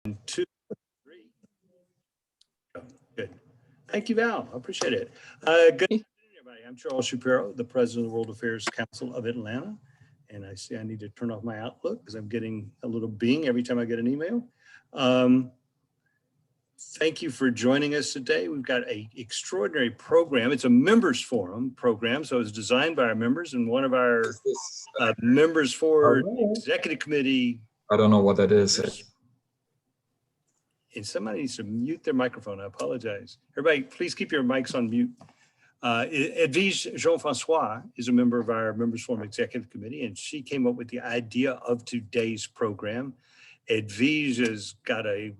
2, 3. Oh, good. Thank you, Val. I appreciate it. Good afternoon, everybody. I'm Charles Shapiro, the president of the World Affairs Council of Atlanta. And I see I need to turn off my Outlook because I'm getting a little bing every time I get an email. Thank you for joining us today. We've got an extraordinary program. It's a members forum program, so it's designed by our members, and one of our members for the executive committee. I don't know what that is. And somebody needs to mute their microphone. I apologize. Everybody, please keep your mics on mute. Edwige Jean-Francois is a member of our Members Forum Executive Committee, and she came up with the idea of today's program. Edwige has got a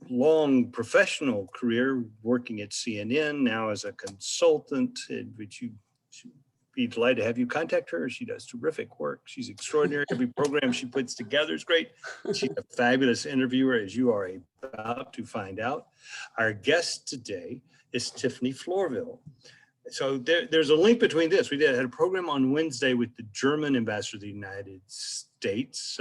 long professional career working at CNN, now as a consultant, which you should be delighted to have you contact her. She does terrific work. She's extraordinary. Every program she puts together is great. She's a fabulous interviewer, as you are about to find out. Our guest today is Tiffany Florvil. So there's a link between this. We had a program on Wednesday with the German ambassador to the United States,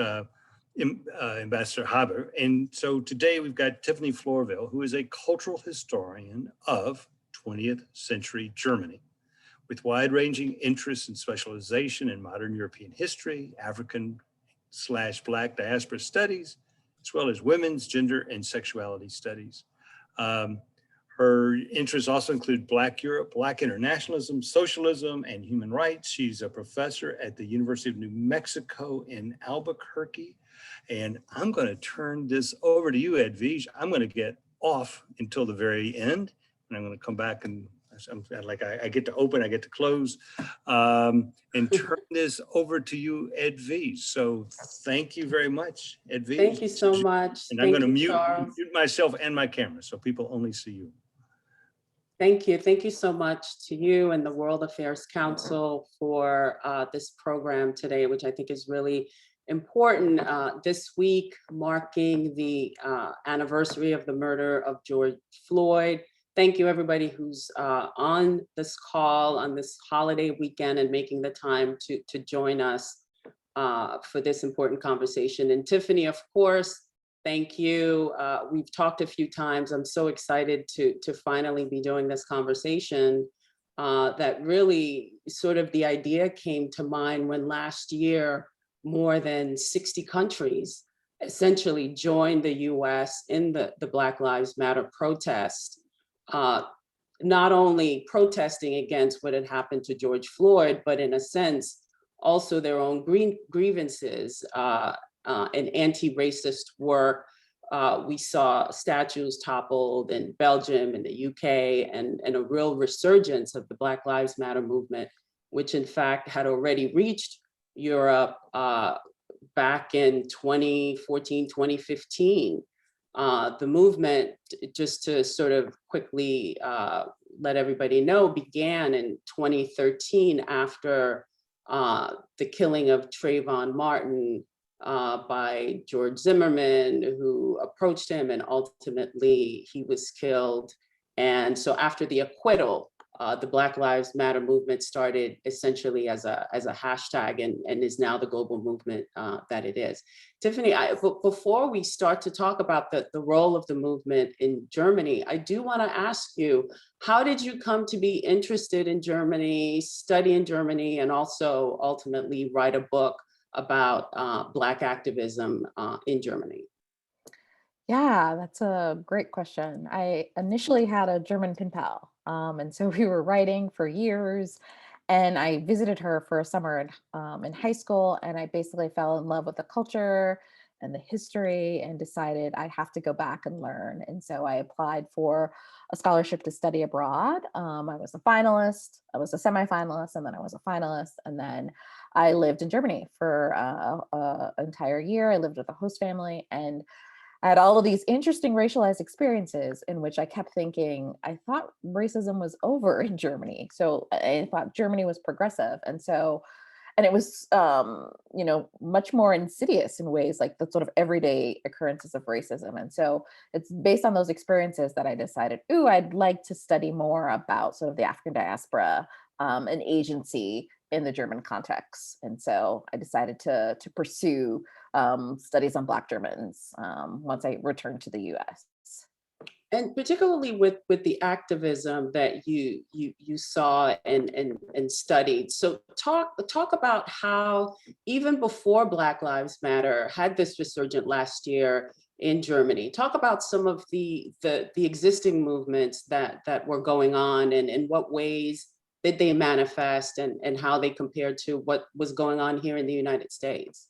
Ambassador Haber. And so today we've got Tiffany Florvil, who is a cultural historian of 20th century Germany, with wide-ranging interests and specialization in modern European history, African/Black diaspora studies, as well as women's, gender, and sexuality studies. Her interests also include Black Europe, Black internationalism, socialism, and human rights. She's a professor at the University of New Mexico in Albuquerque. And I'm going to turn this over to you, Edwige. I'm going to get off until the very end, and I'm going to come back and I get to open, I get to close, and turn this over to you, Edwige. So thank you very much, Edwige. Thank you so much. And I'm going to mute myself and my camera so people only see you. Thank you. Thank you so much to you and the World Affairs Council for this program today, which I think is really important. This week marking the anniversary of the murder of George Floyd. Thank you everybody who's on this call on this holiday weekend and making the time to join us for this important conversation. And Tiffany, of course, thank you. We've talked a few times. I'm so excited to finally be doing this conversation. That really sort of the idea came to mind when last year more than 60 countries essentially joined the US in the Black Lives Matter protest. Not only protesting against what had happened to George Floyd, but in a sense, also their own grievances and anti-racist work. We saw statues toppled in Belgium and the UK, and a real resurgence of the Black Lives Matter movement, which in fact had already reached Europe back in 2014, 2015. The movement, just to sort of quickly let everybody know, began in 2013 after the killing of Trayvon Martin by George Zimmerman, who approached him and ultimately he was killed. And so after the acquittal, the Black Lives Matter movement started essentially as a hashtag and is now the global movement that it is. Tiffany, before we start to talk about the role of the movement in Germany, I do want to ask you, how did you come to be interested in Germany, study in Germany, and also ultimately write a book about Black activism in Germany? Yeah, that's a great question. I initially had a German pen pal. And so we were writing for years, and I visited her for a summer in high school, and I basically fell in love with the culture and the history and decided I have to go back and learn. And so I applied for a scholarship to study abroad. I was a finalist, I was a semifinalist, and then I was a finalist. And then I lived in Germany for an entire year. I lived with a host family, and I had all of these interesting racialized experiences in which I kept thinking, I thought racism was over in Germany. So I thought Germany was progressive. And it was, much more insidious in ways like the sort of everyday occurrences of racism. And so it's based on those experiences that I decided, I'd like to study more about sort of the African diaspora and agency in the German context. And so I decided to pursue studies on Black Germans once I returned to the US. And particularly with the activism that you saw and studied. So talk about how even before Black Lives Matter had this resurgence last year in Germany. Talk about some of the existing movements that were going on, and in what ways did they manifest, and how they compared to what was going on here in the United States.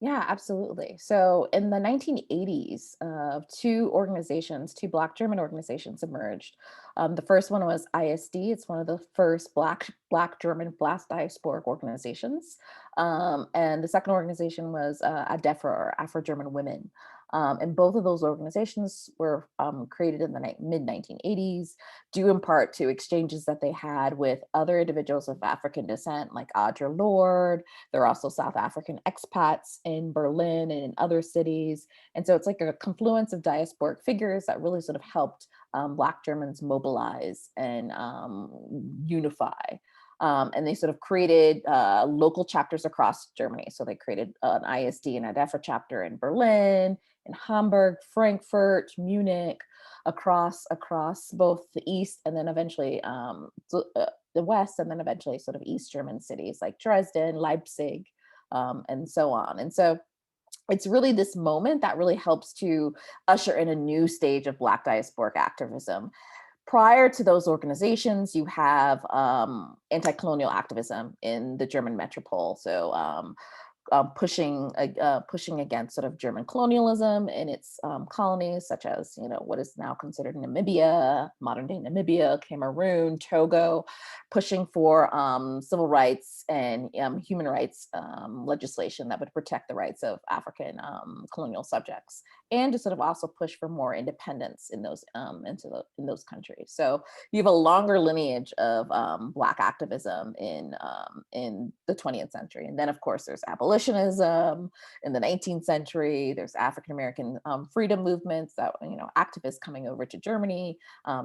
Yeah, absolutely. So in the 1980s, two Black German organizations emerged. The first one was ISD. It's one of the first Black German Black diasporic organizations. And the second organization was ADEFRA, or Afro-German Women. And both of those organizations were created in the mid-1980s, due in part to exchanges that they had with other individuals of African descent, like Audre Lorde. There are also South African expats in Berlin and in other cities. And so it's like a confluence of diasporic figures that really sort of helped Black Germans mobilize and unify. And they sort of created local chapters across Germany. So they created an ISD and ADEFRA chapter in Berlin, in Hamburg, Frankfurt, Munich, across both the East, and then eventually the West, and then eventually sort of East German cities like Dresden, Leipzig, and so on. And so it's really this moment that really helps to usher in a new stage of Black diasporic activism. Prior to those organizations, you have anti-colonial activism in the German metropole. So pushing against sort of German colonialism in its colonies, such as, what is now considered Namibia, modern day Namibia, Cameroon, Togo, pushing for civil rights and human rights legislation that would protect the rights of African colonial subjects, and to sort of also push for more independence in those in those countries. So you have a longer lineage of Black activism in the 20th century, and then of course there's abolitionism in the 19th century. There's African American freedom movements that activists coming over to Germany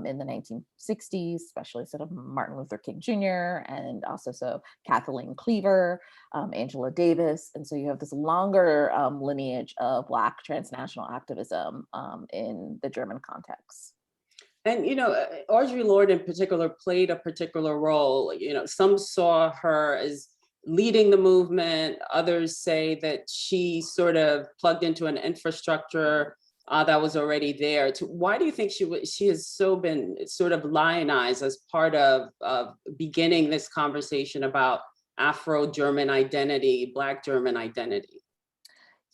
in the 1960s, especially sort of Martin Luther King Jr. and also so Kathleen Cleaver, Angela Davis, and so you have this longer lineage of Black transnational activism in the German context. And, Audre Lorde in particular played a particular role. Some saw her as leading the movement. Others say that she sort of plugged into an infrastructure that was already there. Why do you think she has so been sort of lionized as part of beginning this conversation about Afro-German identity, Black German identity?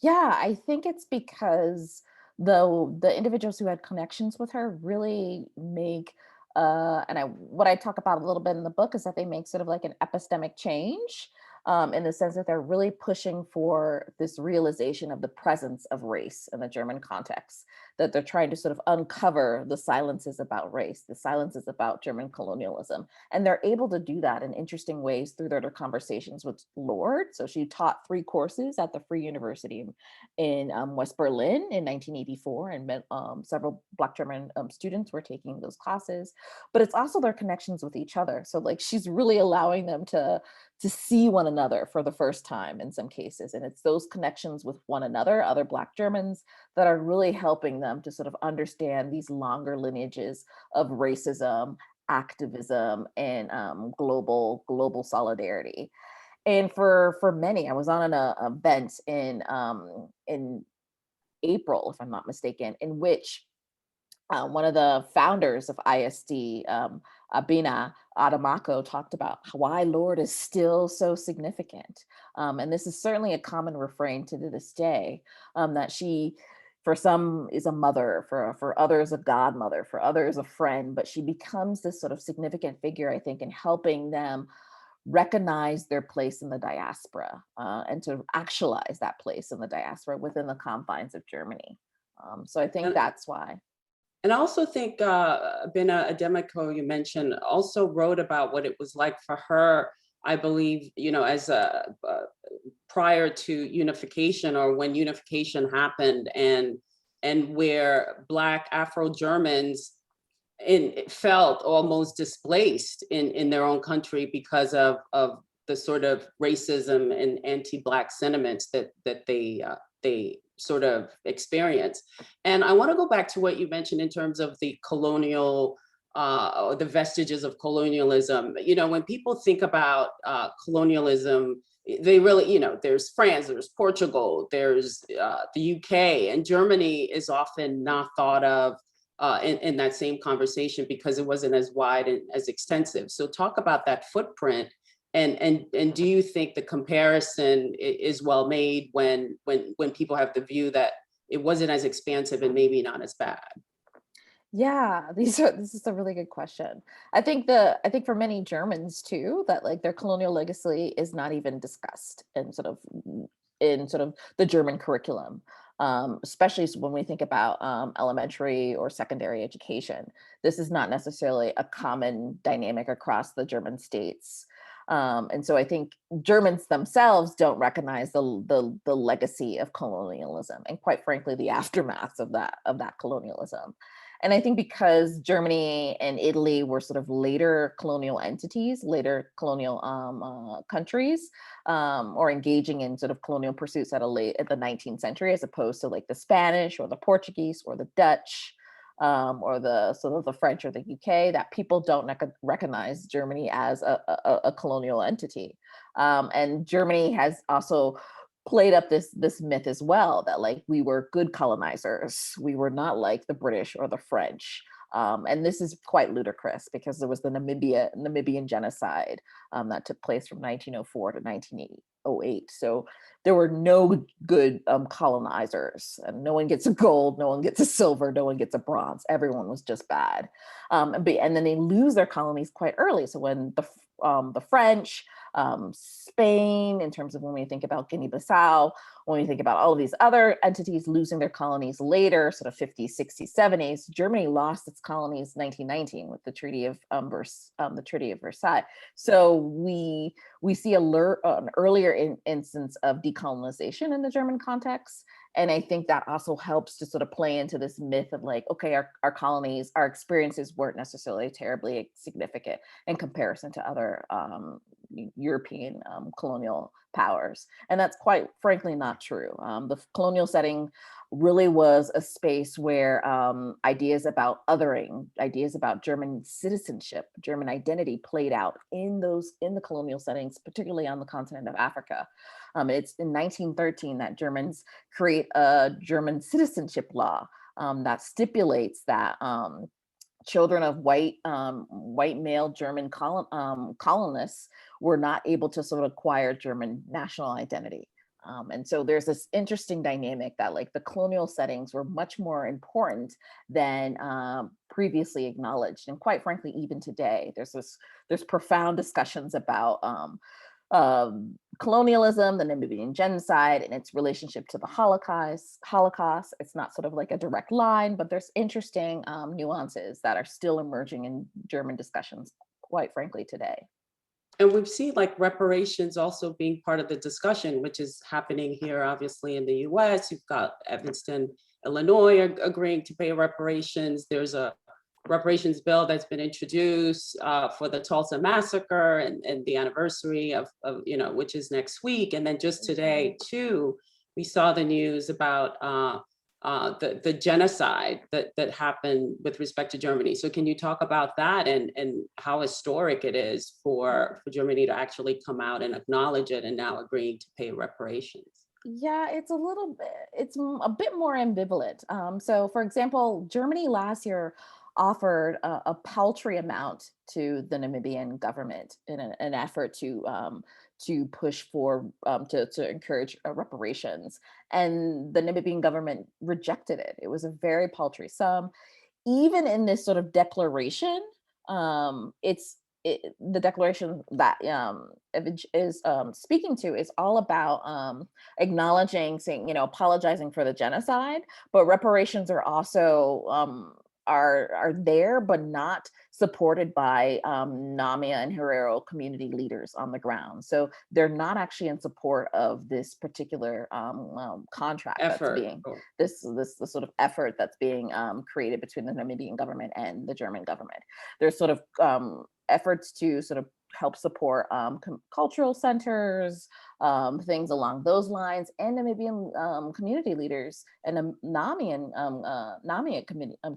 Yeah, I think it's because the individuals who had connections with her really make what I talk about a little bit in the book is that they make sort of like an epistemic change in the sense that they're really pushing for this realization of the presence of race in the German context, that they're trying to sort of uncover the silences about race, the silences about German colonialism. And they're able to do that in interesting ways through their conversations with Lorde. So she taught 3 courses at the Free University in West Berlin in 1984, and several Black German students were taking those classes. But it's also their connections with each other. So like she's really allowing them to see one another for the first time in some cases. And it's those connections with one another, other Black Germans, that are really helping them to sort of understand these longer lineages of racism, activism, and global solidarity. And for many, I was on an event in April, if I'm not mistaken, in which one of the founders of ISD, Abina Adamako, talked about why Lorde is still so significant. And this is certainly a common refrain to this day, that she, for some, is a mother, for others a godmother, for others a friend, but she becomes this sort of significant figure, I think, in helping them recognize their place in the diaspora and to actualize that place in the diaspora within the confines of Germany. So I think that's why. And I also think Bina Ademeko, you mentioned, also wrote about what it was like for her, I believe, as prior to unification, or when unification happened, and where Black Afro-Germans felt almost displaced in their own country because of the sort of racism and anti-Black sentiments that they they sort of experience. And I want to go back to what you mentioned in terms of the colonial, or the vestiges of colonialism. You know, when people think about colonialism, they really, you know, there's France, there's Portugal, there's the UK, and Germany is often not thought of in that same conversation because it wasn't as wide and as extensive. So talk about that footprint, and do you think the comparison is well made when people have the view that it wasn't as expansive and maybe not as bad? Yeah, this is a really good question. I think for many Germans too, that like their colonial legacy is not even discussed in sort of the German curriculum, especially when we think about elementary or secondary education. This is not necessarily a common dynamic across the German states. And so I think Germans themselves don't recognize the legacy of colonialism, and quite frankly, the aftermath of that colonialism. And I think because Germany and Italy were sort of later colonial entities, later colonial countries, or engaging in sort of colonial pursuits at the 19th century, as opposed to like the Spanish or the Portuguese or the Dutch, or the sort of the French or the UK, that people don't recognize Germany as a colonial entity. And Germany has also played up this myth as well, that like we were good colonizers. We were not like the British or the French. And this is quite ludicrous because there was the Namibian genocide that took place from 1904 to 1908. So there were no good colonizers, and no one gets a gold, no one gets a silver, no one gets a bronze. Everyone was just bad. And then they lose their colonies quite early. So when the French, Spain, in terms of when we think about Guinea-Bissau, when we think about all of these other entities losing their colonies later, sort of 50s, 60s, 70s, Germany lost its colonies 1919 with the Treaty of Versailles. So we see an earlier instance of decolonization in the German context. And I think that also helps to sort of play into this myth of like, okay, our colonies, our experiences weren't necessarily terribly significant in comparison to other European colonial powers. And that's quite frankly not true. The colonial setting really was a space where ideas about othering, ideas about German citizenship, German identity played out in the colonial settings, particularly on the continent of Africa. It's in 1913 that Germans create a German citizenship law that stipulates that children of white male German colonists were not able to sort of acquire German national identity. And so there's this interesting dynamic that like the colonial settings were much more important than previously acknowledged. And quite frankly, even today, there's profound discussions about colonialism, the Namibian genocide, and its relationship to the Holocaust. It's not sort of like a direct line, but there's interesting nuances that are still emerging in German discussions, quite frankly, today. And we've seen like reparations also being part of the discussion, which is happening here, obviously, in the US. You've got Evanston, Illinois agreeing to pay reparations. There's a reparations bill that's been introduced for the Tulsa massacre and the anniversary of, which is next week. And then just today too, we saw the news about the genocide that happened with respect to Germany. So can you talk about that and how historic it is for Germany to actually come out and acknowledge it and now agreeing to pay reparations? Yeah, it's a bit more ambivalent. So for example, Germany last year offered a paltry amount to the Namibian government in an effort to push for to encourage reparations, and the Namibian government rejected it. It was a very paltry sum. Even in this sort of declaration, the declaration that is speaking to is all about acknowledging, saying, apologizing for the genocide, but reparations are also are there, but not supported by Namia and Herero community leaders on the ground. So they're not actually in support of this particular contract Effort. That's being this sort of effort that's being created between the Namibian government and the German government. There's sort of efforts to sort of help support cultural centers, things along those lines, and Namibian community leaders and Namibian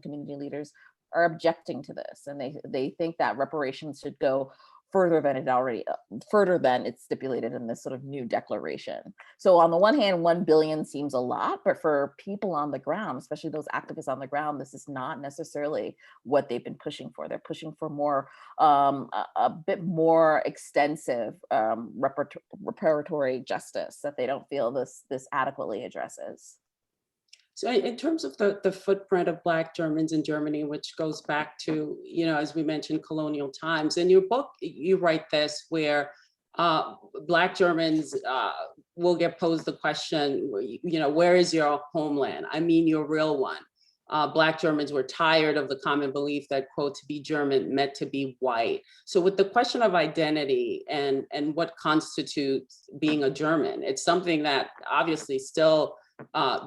community leaders are objecting to this, and they think that reparations should go further than it's stipulated in this sort of new declaration. So on the one hand, 1 billion seems a lot, but for people on the ground, especially those activists on the ground, this is not necessarily what they've been pushing for. They're pushing for more, a bit more extensive reparatory justice that they don't feel this adequately addresses. So in terms of the footprint of Black Germans in Germany, which goes back to, as we mentioned, colonial times, in your book, you write this where Black Germans will get posed the question, where is your homeland? I mean, your real one. Black Germans were tired of the common belief that, quote, to be German meant to be white. So with the question of identity and what constitutes being a German, it's something that obviously still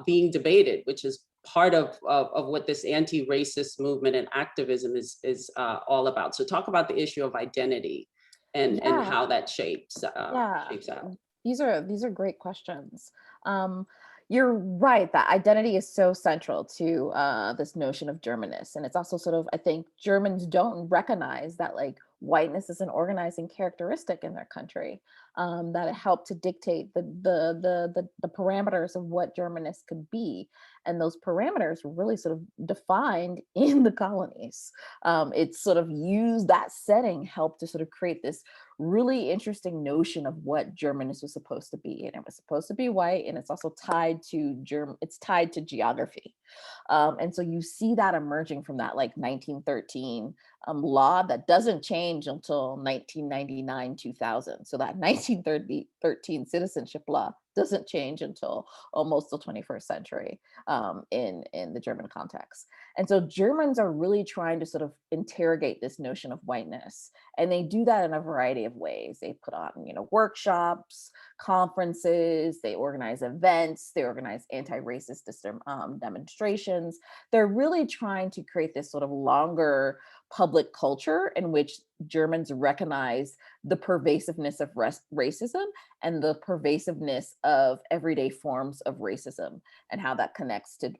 being debated, which is part of what this anti-racist movement and activism is all about. So talk about the issue of identity and how that shapes out. These are great questions. You're right that identity is so central to this notion of Germanness, and it's also sort of, I think Germans don't recognize that like whiteness is an organizing characteristic in their country, that it helped to dictate the parameters of what Germanness could be, and those parameters were really sort of defined in the colonies. It's sort of used, that setting helped to sort of create this really interesting notion of what Germanness was supposed to be, and it was supposed to be white, and it's also tied to geography. And so you see that emerging from that like 1913 law that doesn't change until 1999, 2000. So that 1913 citizenship law doesn't change until almost the 21st century in the German context. And so Germans are really trying to sort of interrogate this notion of whiteness. And they do that in a variety of ways. They put on, workshops, conferences, they organize events, they organize anti-racist demonstrations. They're really trying to create this sort of longer public culture in which Germans recognize the pervasiveness of racism and the pervasiveness of everyday forms of racism, and how that connects to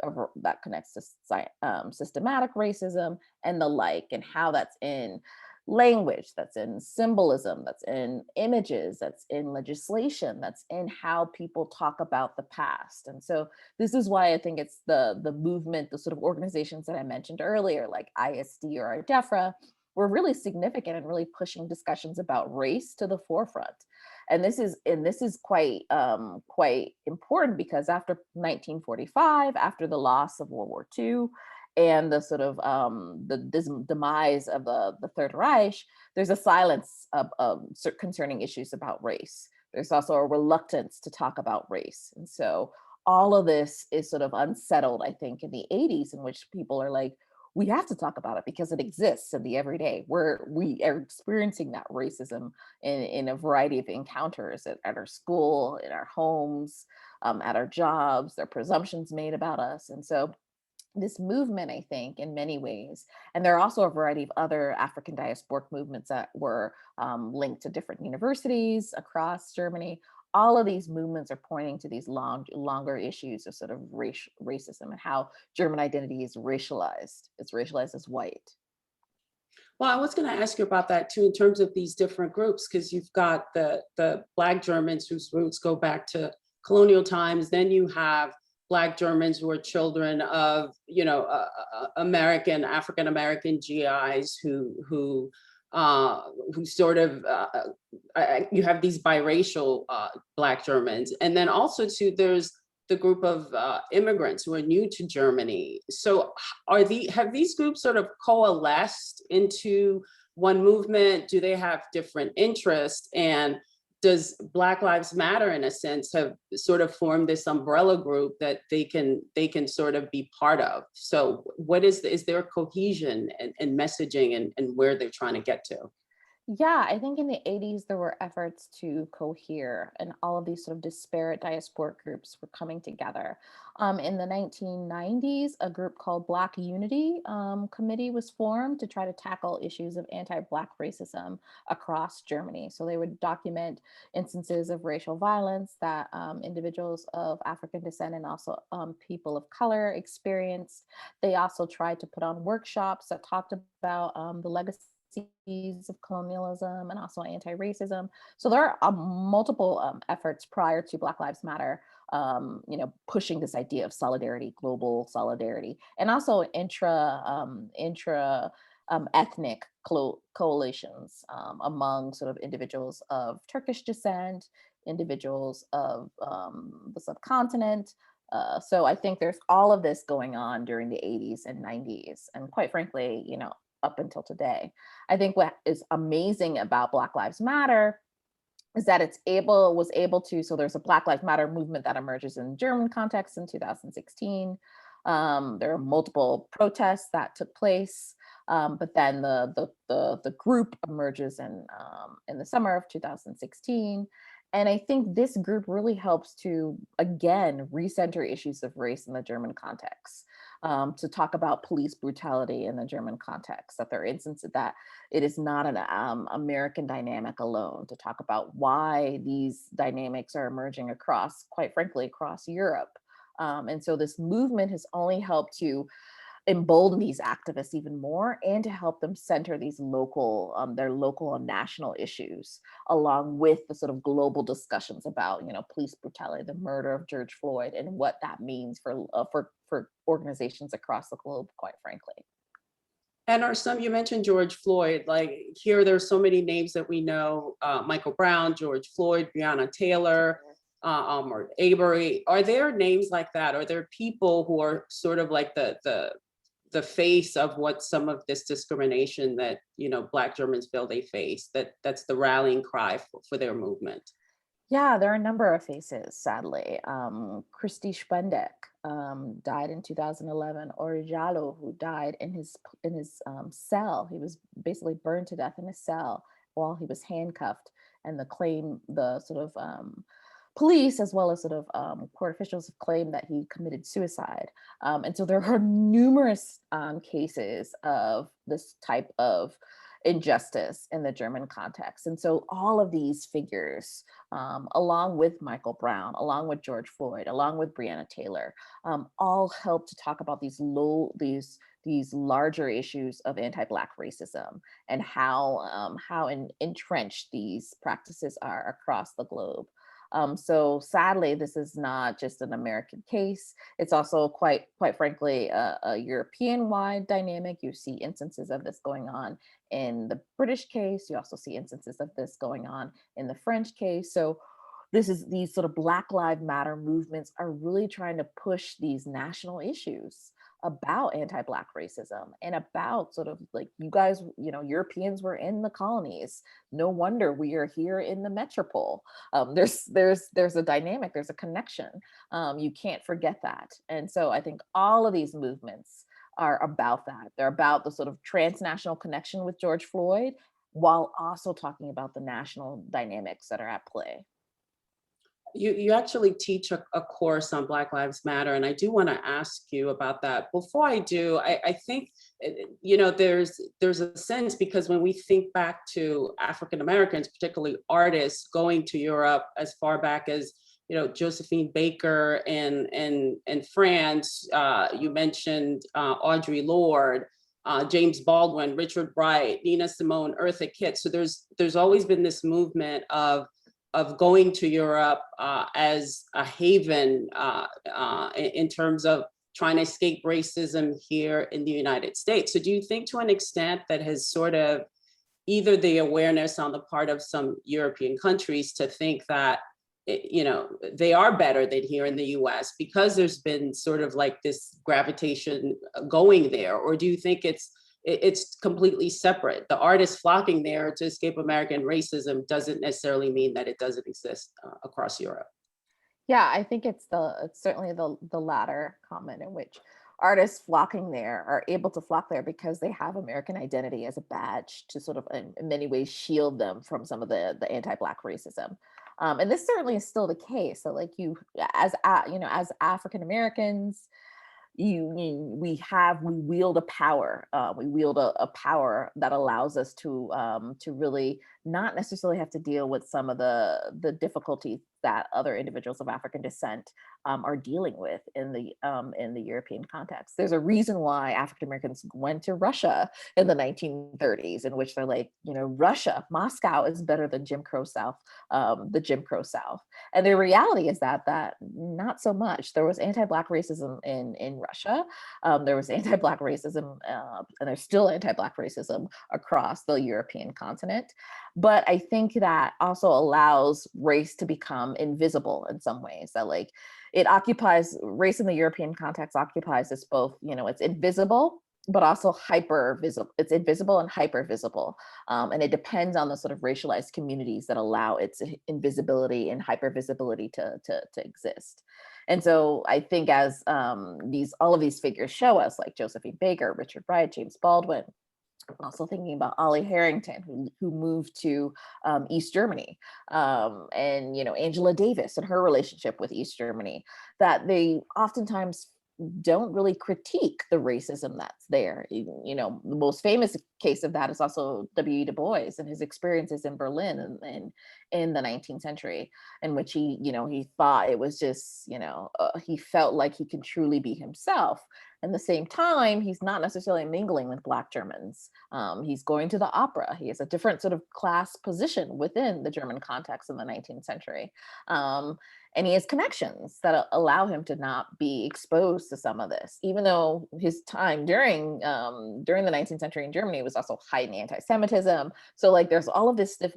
systematic racism and the like, and how that's in language, that's in symbolism, that's in images, that's in legislation, that's in how people talk about the past. And so this is why I think it's the movement, the sort of organizations that I mentioned earlier, like ISD or ADEFRA, were really significant and really pushing discussions about race to the forefront. And this is quite important, because after 1945, after the loss of World War II, and the sort of the demise of the Third Reich, there's a silence concerning issues about race. There's also a reluctance to talk about race. And so all of this is sort of unsettled, I think, in the 80s, in which people are like, we have to talk about it because it exists in the everyday. We are experiencing that racism in a variety of encounters at our school, in our homes, at our jobs. There are presumptions made about us. And so this movement, I think, in many ways, and there are also a variety of other African diasporic movements that were linked to different universities across Germany. All of these movements are pointing to these longer issues of sort of racism and how German identity is racialized. It's racialized as white. Well, I was going to ask you about that too, in terms of these different groups, because you've got the Black Germans whose roots go back to colonial times. Then you have Black Germans who are children of, African American GIs who sort of, you have these biracial Black Germans. And then also too, there's the group of immigrants who are new to Germany. So have these groups sort of coalesced into one movement? Do they have different interests? And does Black Lives Matter, in a sense, have sort of formed this umbrella group that they can sort of be part of? So what is there cohesion and messaging and where they're trying to get to? Yeah, I think in the 80s, there were efforts to cohere, and all of these sort of disparate diasporic groups were coming together. In the 1990s, a group called Black Unity Committee was formed to try to tackle issues of anti-Black racism across Germany. So they would document instances of racial violence that individuals of African descent and also people of color experienced. They also tried to put on workshops that talked about the legacy of colonialism and also anti-racism. So there are multiple efforts prior to Black Lives Matter, pushing this idea of solidarity, global solidarity, and also intra ethnic coalitions among sort of individuals of Turkish descent, individuals of the subcontinent. So I think there's all of this going on during the 80s and 90s, and quite frankly, up until today. I think what is amazing about Black Lives Matter is that was able to, so there's a Black Lives Matter movement that emerges in the German context in 2016. There are multiple protests that took place, but then the group emerges in the summer of 2016. And I think this group really helps to, again, recenter issues of race in the German context, to talk about police brutality in the German context, that there are instances that it is not an American dynamic alone, to talk about why these dynamics are emerging across, quite frankly, across Europe. And so this movement has only helped to embolden these activists even more, and to help them center these their local and national issues, along with the sort of global discussions about, police brutality, the murder of George Floyd, and what that means for organizations across the globe, quite frankly. And you mentioned George Floyd, like here, there's so many names that we know, Michael Brown, George Floyd, Breonna Taylor, or Arbery. Are there names like that? Are there people who are sort of like the face of what some of this discrimination that, Black Germans feel they face, that's the rallying cry for their movement? Yeah, there are a number of faces, sadly. Christy Spendeck died in 2011, or Jalo, who died in his cell. He was basically burned to death in his cell while he was handcuffed. And the sort of police, as well as sort of court officials, have claimed that he committed suicide. And so there are numerous cases of this type of injustice in the German context. And so all of these figures, along with Michael Brown, along with George Floyd, along with Breonna Taylor, all help to talk about these larger issues of anti-Black racism, and how entrenched these practices are across the globe. So sadly, this is not just an American case. It's also quite frankly, a European-wide dynamic. You see instances of this going on in the British case. You also see instances of this going on in the French case. So these sort of Black Lives Matter movements are really trying to push these national issues about anti-Black racism, and about sort of like, you guys, Europeans were in the colonies. No wonder we are here in the metropole. There's a dynamic, there's a connection. You can't forget that. And so I think all of these movements are about that. They're about the sort of transnational connection with George Floyd, while also talking about the national dynamics that are at play. You actually teach a course on Black Lives Matter, and I do want to ask you about that. Before I do, I think, there's a sense, because when we think back to African Americans, particularly artists going to Europe as far back as, Josephine Baker in France, you mentioned Audre Lorde, James Baldwin, Richard Wright, Nina Simone, Eartha Kitt. So there's always been this movement of going to Europe as a haven in terms of trying to escape racism here in the United States. So do you think, to an extent, that has sort of either the awareness on the part of some European countries to think that, they are better than here in the US, because there's been sort of like this gravitation going there? Or do you think it's completely separate? The artists flocking there to escape American racism doesn't necessarily mean that it doesn't exist across Europe. Yeah, I think it's certainly the latter comment, in which artists flocking there are able to flock there because they have American identity as a badge to sort of, in many ways, shield them from some of the anti-Black racism. And this certainly is still the case. So like as African Americans, we wield a power. We wield a power that allows us to really not necessarily have to deal with some of the difficulties that other individuals of African descent are dealing with in the European context. There's a reason why African Americans went to Russia in the 1930s, in which they're like, Russia, Moscow is better than Jim Crow South, the Jim Crow South. And the reality is that not so much. There was anti-Black racism in Russia. There was anti-Black racism, and there's still anti-Black racism across the European continent. But I think that also allows race to become invisible in some ways. That like it occupies, race in the European context occupies this both, it's invisible, but also hyper visible. It's invisible and hyper visible. And it depends on the sort of racialized communities that allow its invisibility and hyper visibility to exist. And so I think as all of these figures show us, like Josephine Baker, Richard Wright, James Baldwin, also thinking about Ollie Harrington, who moved to East Germany, and Angela Davis and her relationship with East Germany, that they oftentimes don't really critique the racism that's there. The most famous case of that is also W.E. Du Bois and his experiences in Berlin in the 19th century, in which he thought it was just, he felt like he could truly be himself. At the same time, he's not necessarily mingling with Black Germans. He's going to the opera. He has a different sort of class position within the German context in the 19th century. And he has connections that allow him to not be exposed to some of this, even though his time during the 19th century in Germany was also heightened anti-Semitism. So like there's all of this stuff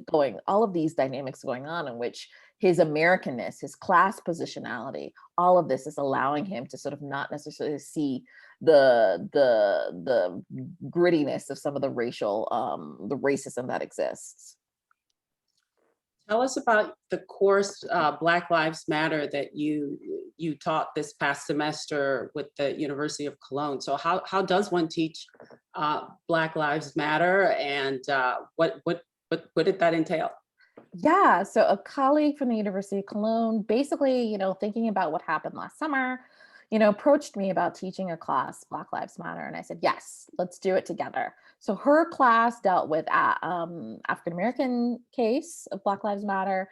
all of these dynamics going on in which his Americanness, his class positionality, all of this is allowing him to sort of not necessarily see the grittiness of some of the the racism that exists. Tell us about the course Black Lives Matter that you taught this past semester with the University of Cologne. So how does one teach Black Lives Matter, and what did that entail? Yeah, so a colleague from the University of Cologne, basically, thinking about what happened last summer, approached me about teaching a class, Black Lives Matter. And I said, yes, let's do it together. So her class dealt with African-American case of Black Lives Matter,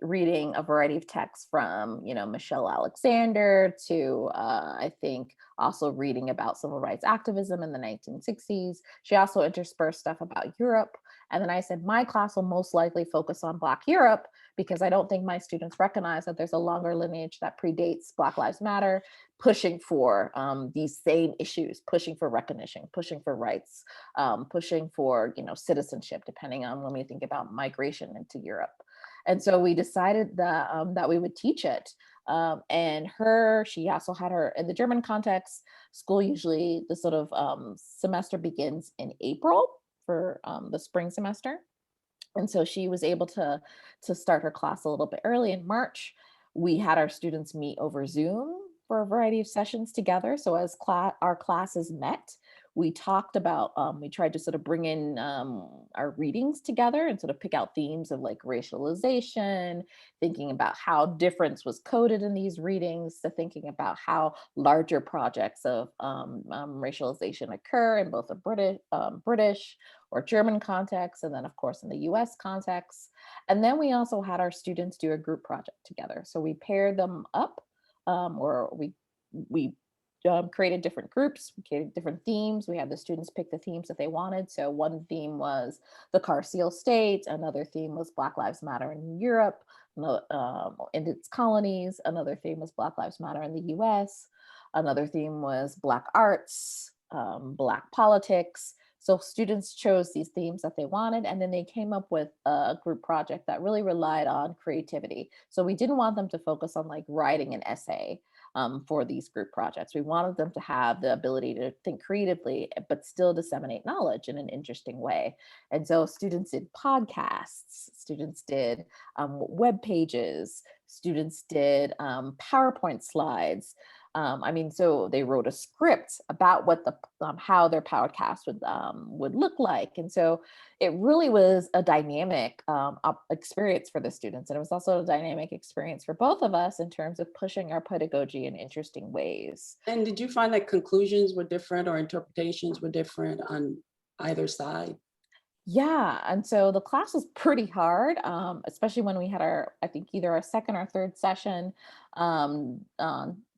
reading a variety of texts from, Michelle Alexander to, I think, also reading about civil rights activism in the 1960s. She also interspersed stuff about Europe. And then I said, my class will most likely focus on Black Europe, because I don't think my students recognize that there's a longer lineage that predates Black Lives Matter, pushing for these same issues, pushing for recognition, pushing for rights, pushing for citizenship, depending on when we think about migration into Europe. And so we decided that we would teach it. And she also had her, in the German context, school usually the sort of semester begins in April for the spring semester. And so she was able to start her class a little bit early in March. We had our students meet over Zoom for a variety of sessions together. So as our classes met, we talked about, we tried to sort of bring in our readings together and sort of pick out themes of like racialization, thinking about how difference was coded in these readings, to thinking about how larger projects of racialization occur in both a British or German context, and then of course in the US context. And then we also had our students do a group project together. So we paired them up, or we created different groups, we created different themes. We had the students pick the themes that they wanted. So one theme was the Carceral State, another theme was Black Lives Matter in Europe, in its colonies, another theme was Black Lives Matter in the US, another theme was Black arts, Black politics. So students chose these themes that they wanted, and then they came up with a group project that really relied on creativity. So we didn't want them to focus on like writing an essay for these group projects. We wanted them to have the ability to think creatively, but still disseminate knowledge in an interesting way. And so students did podcasts, students did web pages, students did PowerPoint slides, I mean, so they wrote a script about what the how their podcast would look like, and so it really was a dynamic experience for the students, and it was also a dynamic experience for both of us in terms of pushing our pedagogy in interesting ways. And did you find that conclusions were different or interpretations were different on either side? Yeah, and so the class was pretty hard, especially when we had I think either our second or third session.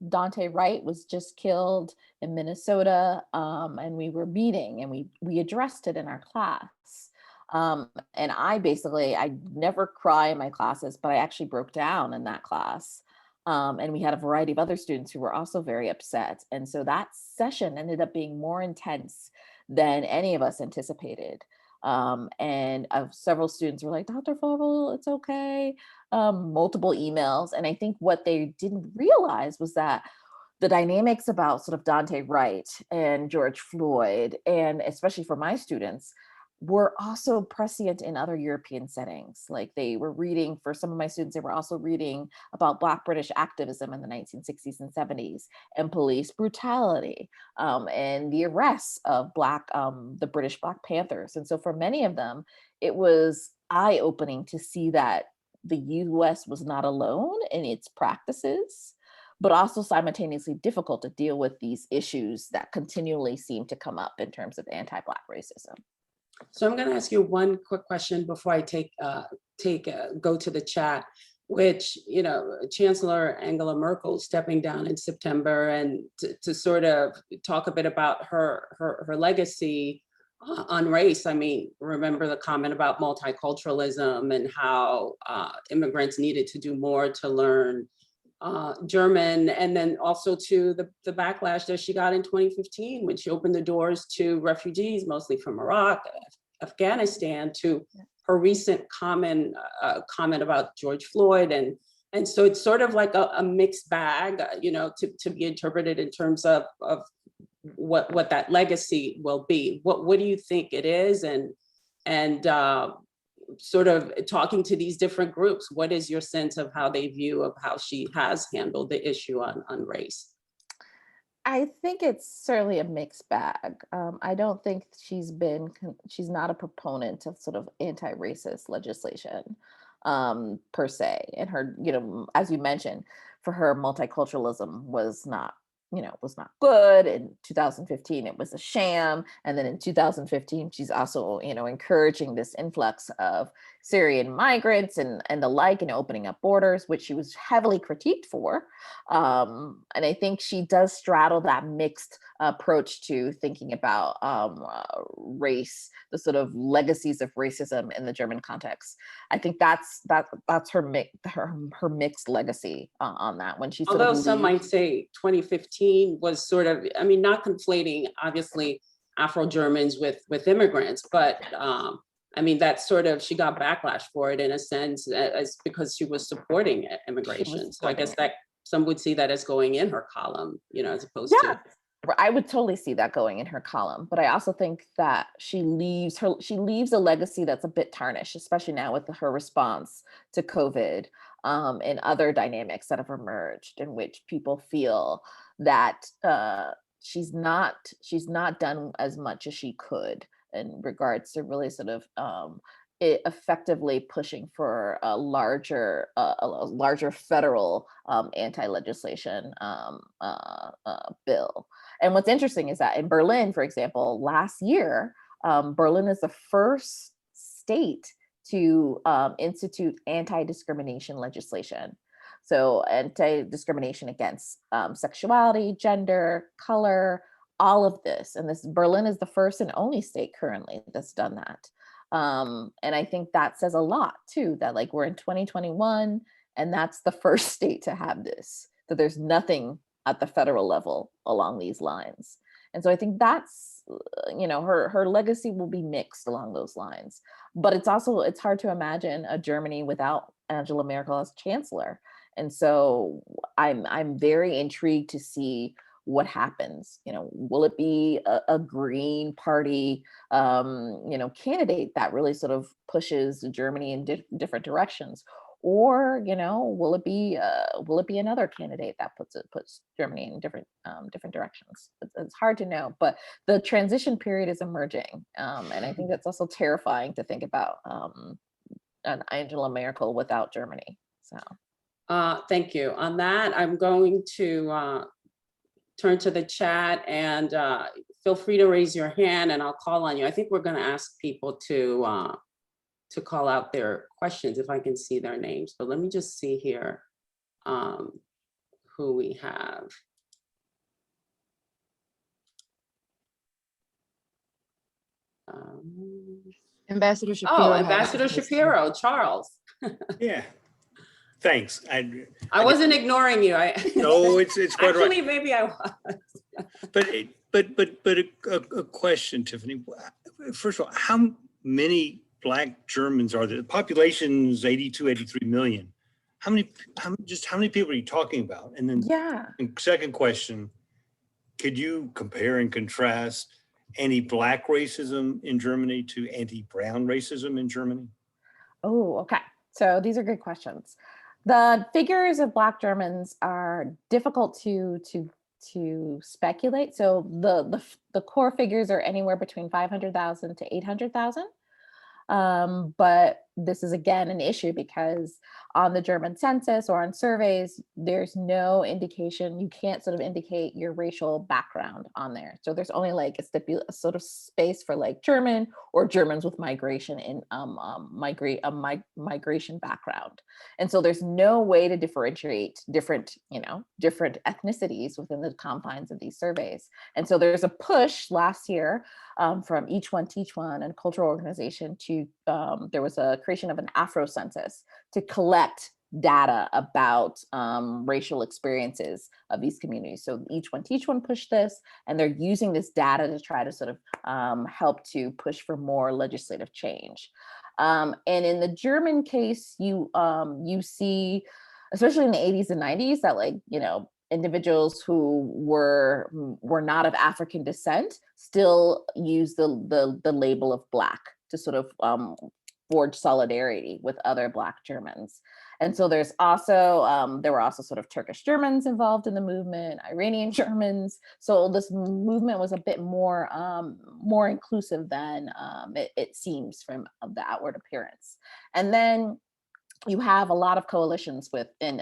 Dante Wright was just killed in Minnesota, and we were meeting, and we addressed it in our class. And I never cry in my classes, but I actually broke down in that class. And we had a variety of other students who were also very upset. And so that session ended up being more intense than any of us anticipated. And several students were like, Dr. Florvil, it's okay. Multiple emails. And I think what they didn't realize was that the dynamics about sort of Dante Wright and George Floyd, and especially for my students, were also prescient in other European settings. Like they were reading, for some of my students, they were also reading about Black British activism in the 1960s and 70s and police brutality, and the arrests of the British Black Panthers. And so for many of them, it was eye-opening to see that the US was not alone in its practices, but also simultaneously difficult to deal with these issues that continually seem to come up in terms of anti-Black racism. So I'm going to ask you one quick question before I go to the chat, which, you know, Chancellor Angela Merkel stepping down in September, and to sort of talk a bit about her legacy on race. I mean, remember the comment about multiculturalism and how immigrants needed to do more to learn German, and then also to the backlash that she got in 2015 when she opened the doors to refugees, mostly from Iraq, Afghanistan, to her recent comment about George Floyd. And so it's sort of like a mixed bag, you know, to be interpreted in terms of what that legacy will be. What do you think it is? And sort of talking to these different groups, what is your sense of how they view of how she has handled the issue on race? I think it's certainly a mixed bag. I don't think she's not a proponent of sort of anti-racist legislation per se. And her, you know, as you mentioned, for her, multiculturalism was not good. In 2015, it was a sham. And then in 2015, she's also, you know, encouraging this influx of Syrian migrants and the like, and opening up borders, which she was heavily critiqued for. And I think she does straddle that mixed approach to thinking about race, the sort of legacies of racism in the German context. I think that's her mixed legacy on that. When she, although some might say 2015 was sort of, I mean, not conflating obviously Afro-Germans with immigrants, but I mean, that's sort of, she got backlash for it in a sense, as because she was supporting immigration. So I guess that some would see that as going in her column, you know, as opposed to. I would totally see that going in her column, but I also think that she leaves a legacy that's a bit tarnished, especially now with her response to COVID, and other dynamics that have emerged in which people feel that she's not done as much as she could in regards to really sort of effectively pushing for a larger federal anti-legislation bill. And what's interesting is that in Berlin, for example, last year, Berlin is the first state to institute anti-discrimination legislation. So anti-discrimination against sexuality, gender, color, all of this. And Berlin is the first and only state currently that's done that. And I think that says a lot too, that like we're in 2021 and that's the first state to have this, that there's nothing at the federal level along these lines. And so I think that's, you know, her legacy will be mixed along those lines. But it's hard to imagine a Germany without Angela Merkel as chancellor. And so I'm very intrigued to see what happens. You know, will it be a Green Party, you know, candidate that really sort of pushes Germany in different directions? or, you know, will it be another candidate that puts Germany in different directions? It's hard to know, but the transition period is emerging, and I think that's also terrifying to think about an Angela Merkel without Germany. So, thank you. On that, I'm going to turn to the chat, and feel free to raise your hand and I'll call on you. I think we're going to ask people to call out their questions if I can see their names, but let me just see here who we have. Ambassador Shapiro. Oh, Ambassador Shapiro, Charles. Yeah, thanks. I wasn't ignoring you. No, it's quite actually, right. maybe I was. But a question, Tiffany. First of all, how many Black Germans are there? The population is 82, 83 million. How many people are you talking about? And then yeah. Second question, could you compare and contrast anti-Black racism in Germany to anti-brown racism in Germany? Oh, okay. So these are good questions. The figures of Black Germans are difficult to speculate. So the core figures are anywhere between 500,000 to 800,000. But this is again an issue because on the German census or on surveys, there's no indication, you can't sort of indicate your racial background on there. So there's only like a sort of space for like German or Germans with migration in migration background. And so there's no way to differentiate different ethnicities within the confines of these surveys. And so there's a push last year from Each One Teach One and cultural organization to, there was a creation of an Afro census to collect data about racial experiences of these communities. So Each One Teach One pushed this, and they're using this data to try to sort of help to push for more legislative change. And in the German case, you see, especially in the 80s and 90s, that like, individuals who were not of African descent still use the label of Black to sort of forge solidarity with other Black Germans. And so there's also, there were also sort of Turkish Germans involved in the movement, Iranian Germans. So this movement was a bit more inclusive than it seems from the outward appearance. And then you have a lot of coalitions within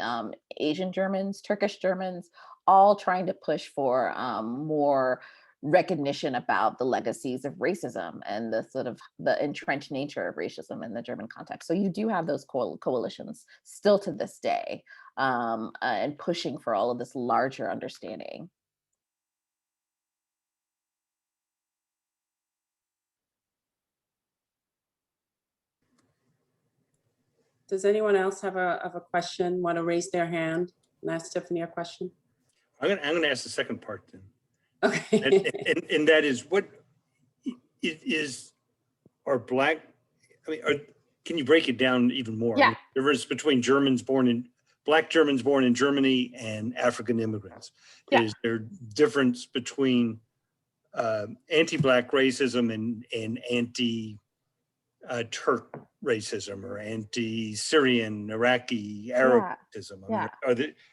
Asian Germans, Turkish Germans, all trying to push for more recognition about the legacies of racism and the sort of the entrenched nature of racism in the German context. So you do have those coalitions still to this day, and pushing for all of this larger understanding. Does anyone else have a question, want to raise their hand and ask Tiffany a question? I'm gonna ask the second part then. Okay. And that is, what are Black, can you break it down even more? Yeah. I mean, the difference between Black Germans born in Germany and African immigrants. Yeah. Is there difference between anti-Black racism and anti-Turk racism or anti-Syrian, Iraqi, Arab racism? Yeah.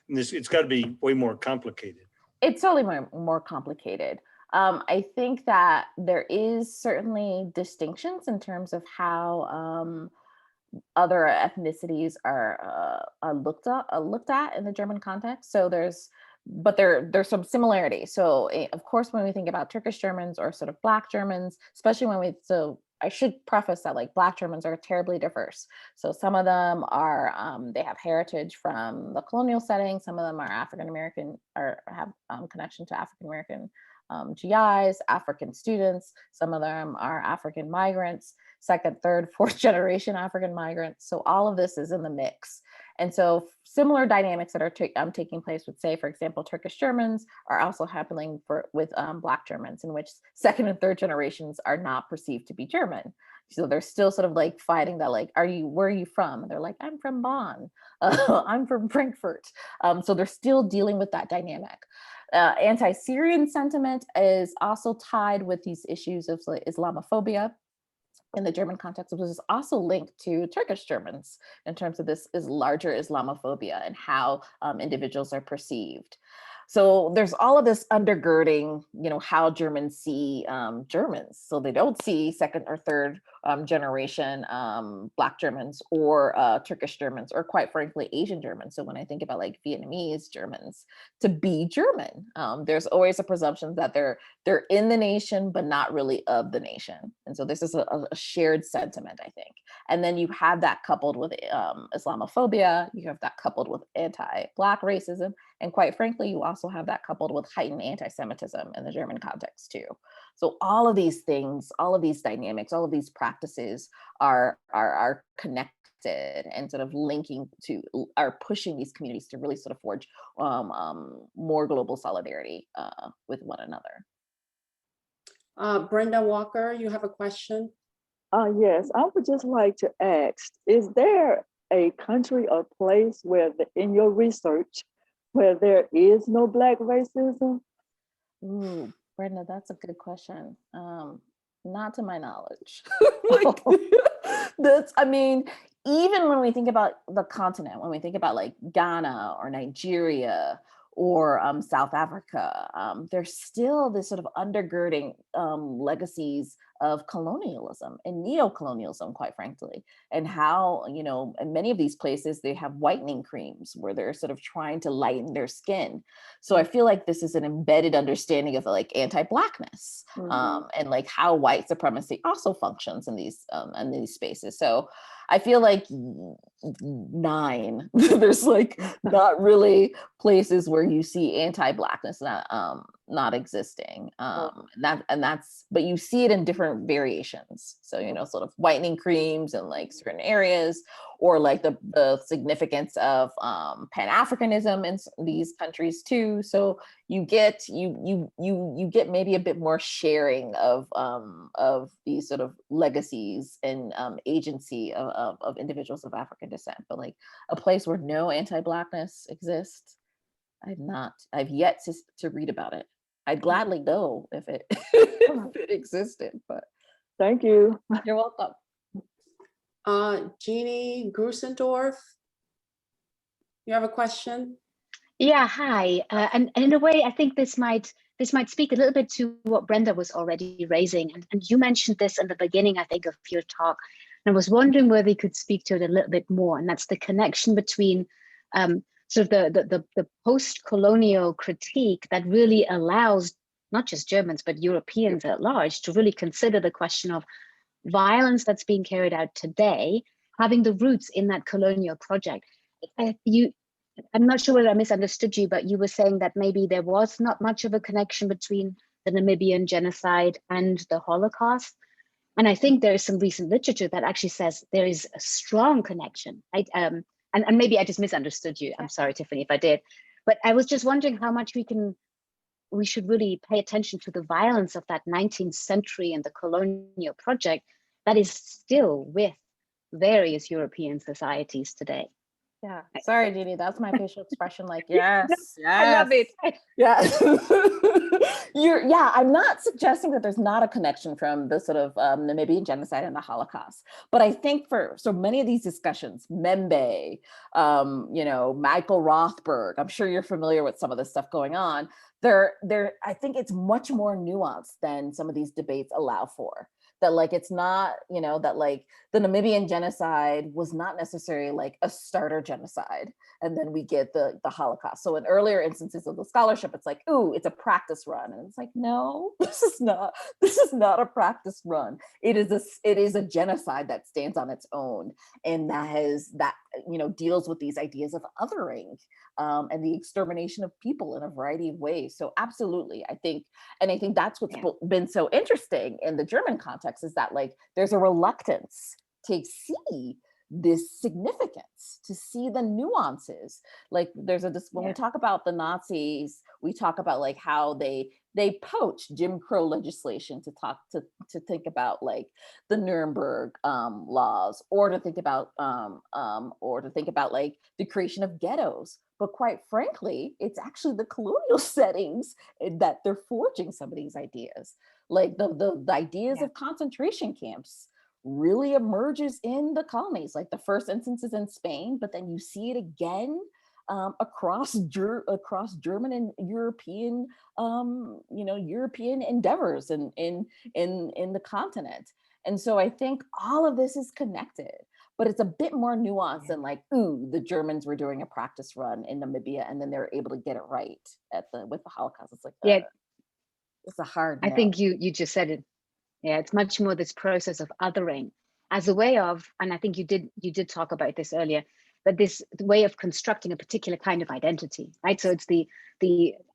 It's got to be way more complicated. It's totally more complicated. I think that there is certainly distinctions in terms of how other ethnicities are looked at in the German context. So there's some similarities. So of course, when we think about Turkish Germans or sort of Black Germans, especially I should preface that like Black Germans are terribly diverse. So some of them are, they have heritage from the colonial setting. Some of them are African-American or have connection to African-American GIs, African students. Some of them are African migrants, second, third, fourth generation African migrants. So all of this is in the mix. And so similar dynamics that are taking place with, say, for example, Turkish Germans are also happening with Black Germans, in which second and third generations are not perceived to be German. So they're still sort of like fighting that, like, where are you from? And they're like, I'm from Bonn, I'm from Frankfurt. So they're still dealing with that dynamic. Anti-Syrian sentiment is also tied with these issues of like Islamophobia. in the German context, which is also linked to Turkish Germans in terms of this is larger Islamophobia and how individuals are perceived. So there's all of this undergirding, how Germans see Germans. So they don't see second or third generation Black Germans or Turkish Germans, or quite frankly, Asian Germans. So when I think about like Vietnamese Germans, to be German, there's always a presumption that they're in the nation, but not really of the nation. And so this is a shared sentiment, I think. And then you have that coupled with Islamophobia, you have that coupled with anti-Black racism, and quite frankly, you also have that coupled with heightened anti-Semitism in the German context too. So all of these things, all of these dynamics, all of these practices are connected and sort of linking to, are pushing these communities to really sort of forge more global solidarity with one another. Brenda Walker, you have a question? Yes, I would just like to ask, is there a country or place where in your research where there is no Black racism? Ooh, Brenda, that's a good question. Not to my knowledge. I mean, even when we think about the continent, when we think about like Ghana or Nigeria or South Africa, there's still this sort of undergirding legacies of colonialism and neo-colonialism, quite frankly, and how, in many of these places, they have whitening creams where they're sort of trying to lighten their skin. So I feel like this is an embedded understanding of like anti-Blackness and like how white supremacy also functions in these spaces. So I feel like 9, there's like not really places where you see anti-Blackness not existing. But you see it in different variations. So, sort of whitening creams in like certain areas, or like the significance of Pan-Africanism in these countries too. So you get maybe a bit more sharing of these sort of legacies and agency of individuals of African descent. But like a place where no anti-Blackness exists, I've yet to read about it. I'd gladly go if it if it existed, but Thank you. you're welcome. Jeannie Grusendorf, you have a question? Yeah, hi. And in a way, I think this might speak a little bit to what Brenda was already raising. And you mentioned this in the beginning, I think, of your talk. And I was wondering whether you could speak to it a little bit more. And that's the connection between sort of the post-colonial critique that really allows not just Germans, but Europeans at large to really consider the question of violence that's being carried out today, having the roots in that colonial project. I'm not sure whether I misunderstood you, but you were saying that maybe there was not much of a connection between the Namibian genocide and the Holocaust. And I think there is some recent literature that actually says there is a strong connection. And maybe I just misunderstood you. I'm sorry, Tiffany, if I did. But I was just wondering how much we should really pay attention to the violence of that 19th century and the colonial project that is still with various European societies today. Yeah, sorry, Jeannie, that's my facial expression. Like, yes, I love it. Yeah. I'm not suggesting that there's not a connection from the sort of Namibian genocide and the Holocaust, but I think for so many of these discussions, Membe, Michael Rothberg, I'm sure you're familiar with some of the stuff going on. I think it's much more nuanced than some of these debates allow for. That like, it's not, that like the Namibian genocide was not necessarily like a starter genocide. And then we get the Holocaust. So in earlier instances of the scholarship, it's like, ooh, it's a practice run. And it's like, no, this is not a practice run. It is a genocide that stands on its own. And that deals with these ideas of othering and the extermination of people in a variety of ways. So absolutely, I think that's what's been so interesting in the German context is that like, there's a reluctance to see this significance, to see the nuances. Like there's when we talk about the Nazis, we talk about like how they poached Jim Crow legislation to think about like the Nuremberg laws, or to think about like the creation of ghettos. But quite frankly, it's actually the colonial settings that they're forging some of these ideas. Like the ideas of concentration camps really emerges in the colonies. Like the first instance is in Spain, but then you see it again across German and European, European endeavors in the continent. And so I think all of this is connected, but it's a bit more nuanced than like, ooh, the Germans were doing a practice run in Namibia and then they're able to get it right with the Holocaust. It's like, it's a hard I no. think you just said it. Yeah, it's much more this process of othering as a way of, and I think you did talk about this earlier, but this way of constructing a particular kind of identity, right? So it's the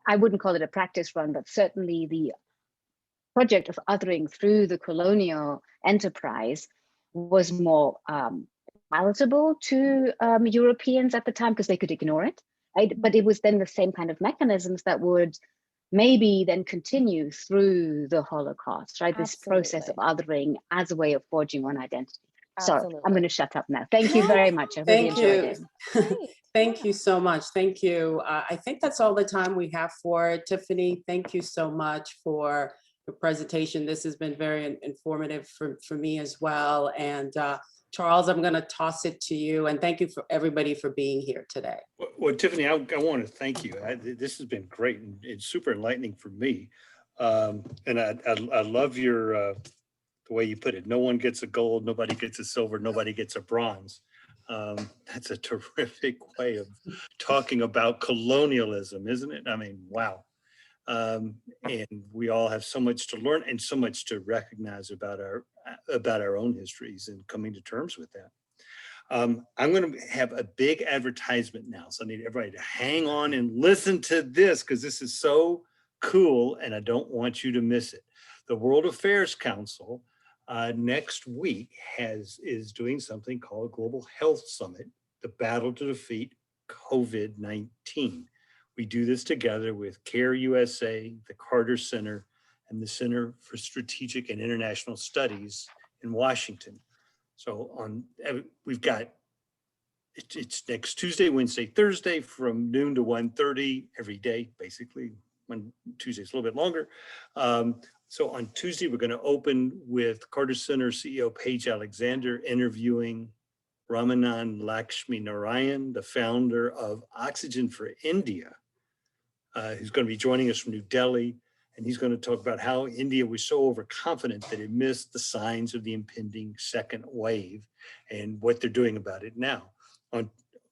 I wouldn't call it a practice run, but certainly the project of othering through the colonial enterprise was more palatable to Europeans at the time because they could ignore it, right? But it was then the same kind of mechanisms that would maybe then continue through the Holocaust, right? This process of othering as a way of forging one identity. Sorry, I'm going to shut up now. Thank you very much. I really enjoyed it. Thank you so much. Thank you. I think that's all the time we have for Tiffany. Thank you so much for the presentation. This has been very informative for me as well. And Charles, I'm going to toss it to you. And thank you for everybody for being here today. Well, Tiffany, I want to thank you. This has been great and it's super enlightening for me. And I love your the way you put it. No one gets a gold, nobody gets a silver, nobody gets a bronze. That's a terrific way of talking about colonialism, isn't it? I mean, wow. And we all have so much to learn and so much to recognize about our own histories and coming to terms with that. I'm going to have a big advertisement now, so I need everybody to hang on and listen to this because this is so cool and I don't want you to miss it. The World Affairs Council next week is doing something called Global Health Summit, the battle to defeat COVID-19. We do this together with CARE USA, the Carter Center, and the Center for Strategic and International Studies in Washington. So we've got, it's next Tuesday, Wednesday, Thursday from noon to 1:30 every day, basically. When Tuesday's a little bit longer. So on Tuesday, we're going to open with Carter Center CEO Paige Alexander interviewing Ramanand Lakshminarayan, the founder of Oxygen for India, who's going to be joining us from New Delhi. And he's going to talk about how India was so overconfident that it missed the signs of the impending second wave and what they're doing about it now. On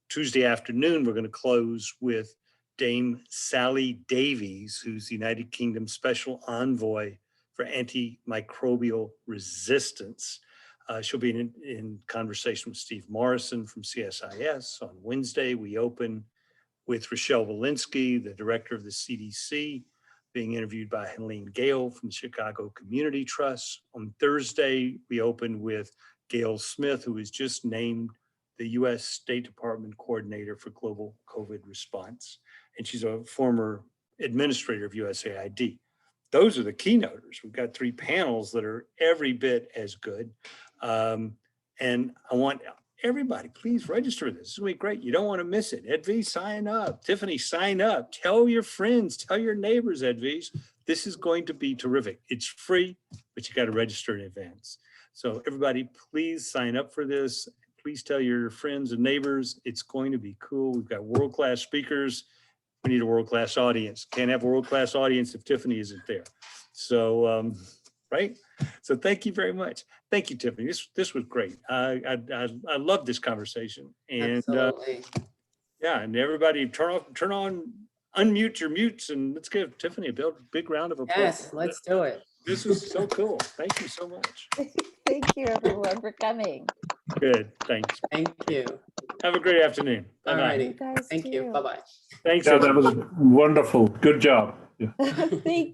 Tuesday afternoon, we're going to close with Dame Sally Davies, who's the United Kingdom Special Envoy for Antimicrobial Resistance. She'll be in conversation with Steve Morrison from CSIS. On Wednesday, we open with Rochelle Walensky, the director of the CDC, being interviewed by Helene Gale from the Chicago Community Trust. On Thursday, we open with Gail Smith, who was just named the US State Department Coordinator for Global COVID Response. And she's a former administrator of USAID. Those are the keynoters. We've got 3 panels that are every bit as good. And I want everybody, please register this. This is going to be great. You don't want to miss it. Edvies, sign up. Tiffany, sign up. Tell your friends, tell your neighbors, Edvies. This is going to be terrific. It's free, but you got to register in advance. So everybody, please sign up for this. Please tell your friends and neighbors. It's going to be cool. We've got world-class speakers. We need a world-class audience. Can't have a world-class audience if Tiffany isn't there. So, right? So thank you very much. Thank you, Tiffany. This was great. I love this conversation. And yeah, and everybody unmute your mutes and let's give Tiffany a big round of applause. Yes, let's do it. This was so cool. Thank you so much. Thank you everyone for coming. Good, thanks. Thank you. Have a great afternoon. All righty. You guys Thank you. too. Bye-bye. Thanks. Yeah, that was wonderful. Good job. Yeah. Thank you.